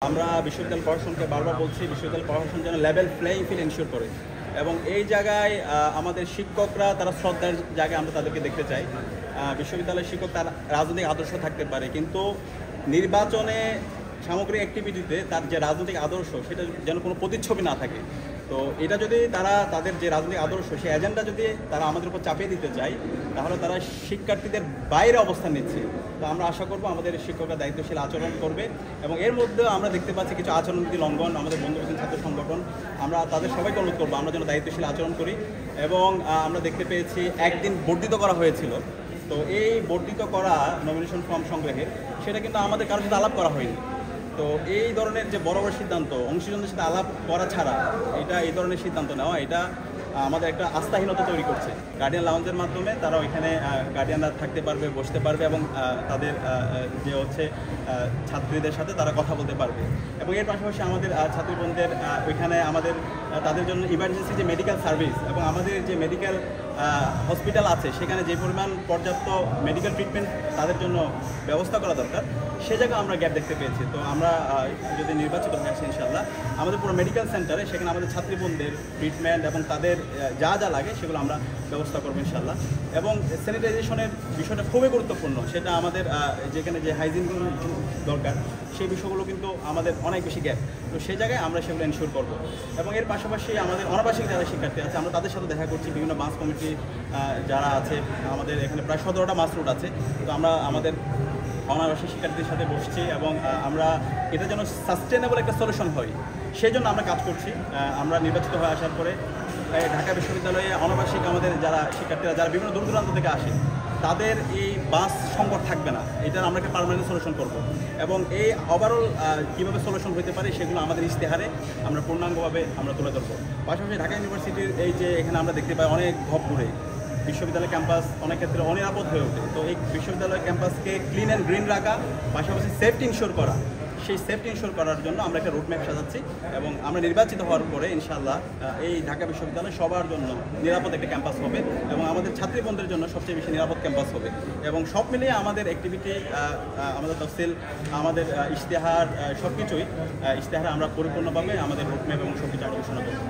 আমরা বিশ্ববিদ্যালয় প্রশাসনকে বারবার বলছি বিশ্ববিদ্যালয় প্রশাসন যেন লেভেল প্লেইং ফিল্ড এনশিওর করে এবং এই জায়গায় আমাদের শিক্ষকরা তারা শ্রদ্ধার জায়গায় আমরা তাদেরকে দেখতে চাই। বিশ্ববিদ্যালয়ের শিক্ষক তার রাজনৈতিক আদর্শ থাকতে পারে, কিন্তু নির্বাচনে সামগ্রিক অ্যাক্টিভিটিতে তার যে রাজনৈতিক আদর্শ সেটা যেন কোনো প্রতিচ্ছবি না থাকে। তো এটা যদি তারা তাদের যে রাজনৈতিক আদর্শ সেই এজেন্ডা যদি তারা আমাদের উপর চাপিয়ে দিতে চায়, তাহলে তারা শিক্ষার্থীদের বাইরে অবস্থান নিচ্ছে। তো আমরা আশা করব আমাদের শিক্ষকরা দায়িত্বশীল আচরণ করবে এবং এর মধ্যেও আমরা দেখতে পাচ্ছি কিছু আচরণবিধি লঙ্ঘন। আমাদের বন্ধুবন্ধু ছাত্র সংগঠন আমরা তাদের সবাইকে অনুরোধ করবো আমরা যেন দায়িত্বশীল আচরণ করি এবং আমরা দেখতে পেয়েছি একদিন বর্ধিত করা হয়েছিল। তো এই বর্ধিত করা নমিনেশন ফর্ম সংগ্রহের সেটা কিন্তু আমাদের কারোর সাথে আলাপ করা হয়নি। তো এই ধরনের যে বড় বড় সিদ্ধান্ত অংশীজনদের সাথে আলাপ করা ছাড়া এই ধরনের সিদ্ধান্ত নেওয়া এটা আমাদের একটা আস্থাহীনতা তৈরি করছে। গার্ডিয়ান লাউঞ্জের মাধ্যমে তারা ওইখানে গার্ডিয়ানরা থাকতে পারবে, বসতে পারবে এবং তাদের যে হচ্ছে ছাত্রীদের সাথে তারা কথা বলতে পারবে এবং এর পাশাপাশি আমাদের ছাত্রীবন্ধুদের ওইখানে আমাদের তাদের জন্য ইমার্জেন্সি যে মেডিকেল সার্ভিস এবং আমাদের যে মেডিকেল হসপিটাল আছে সেখানে যে পরিমাণ পর্যাপ্ত মেডিকেল ট্রিটমেন্ট তাদের জন্য ব্যবস্থা করা দরকার সে জায়গায় আমরা গ্যাপ দেখতে পেয়েছি। তো আমরা যদি নির্বাচিত হয়ে আসি ইনশাল্লাহ আমাদের পুরো মেডিকেল সেন্টারে সেখানে আমাদের ছাত্রীবন্ধুদের ট্রিটমেন্ট এবং তাদের যা যা লাগে সেগুলো আমরা ব্যবস্থা করবো ইনশাল্লাহ। এবং স্যানিটাইজেশনের বিষয়টা খুবই গুরুত্বপূর্ণ, সেটা আমাদের যেখানে যে হাইজিনগুলো দরকার সেই বিষয়গুলো কিন্তু আমাদের অনেক বেশি গ্যাপ। তো সেই জায়গায় আমরা সেগুলো এনশিওর করবো এবং এর পাশাপাশি আমাদের অনাবাসিক যারা শিক্ষার্থী আছে আমরা তাদের সাথে দেখা করছি। বিভিন্ন বাস কমিটি যারা আছে আমাদের এখানে প্রায় 17টা বাস রুট আছে। তো আমরা আমাদের অনাবাসিক শিক্ষার্থীদের সাথে বসছি এবং আমরা এটা যেন সাস্টেনেবল একটা সলিউশন হয় সেই জন্য আমরা কাজ করছি। আমরা নির্বাচিত হয়ে আসার পরে ঢাকা বিশ্ববিদ্যালয়ে অনাবাসিক আমাদের যারা শিক্ষার্থীরা যারা বিভিন্ন দূর দূরান্ত থেকে আসে তাদের এই বাস সংকট থাকবে না, এটার আমরা একটা পার্মানেন্ট সলিউশন করব এবং এই ওভারঅল কীভাবে সলিউশন হতে পারে সেগুলো আমাদের ইশতেহারে আমরা পূর্ণাঙ্গভাবে আমরা তুলে ধরবো। পাশাপাশি ঢাকা ইউনিভার্সিটির এই যে এখানে আমরা দেখতে পাই অনেক ঘুরে বিশ্ববিদ্যালয় ক্যাম্পাস অনেক ক্ষেত্রে অনিরাপদ হয়ে ওঠে। তো এই বিশ্ববিদ্যালয় ক্যাম্পাসকে ক্লিন অ্যান্ড গ্রিন রাখা পাশাপাশি সেফটি ইনশিওর করা, সেই সেফটি ইনশিওর করার জন্য আমরা একটা রুটম্যাপ সাজাচ্ছি এবং আমরা নির্বাচিত হওয়ার পরে ইনশাআল্লাহ এই ঢাকা বিশ্ববিদ্যালয় সবার জন্য নিরাপদ একটা ক্যাম্পাস হবে এবং আমাদের ছাত্রীবন্ধুদের জন্য সবচেয়ে বেশি নিরাপদ ক্যাম্পাস হবে এবং সব মিলিয়ে আমাদের অ্যাক্টিভিটি আমাদের তফসিল আমাদের ইশতেহার সব কিছুই ইশতেহারে আমরা পরিপূর্ণভাবে আমাদের রুটম্যাপ এবং সব কিছু আলোচনা করব।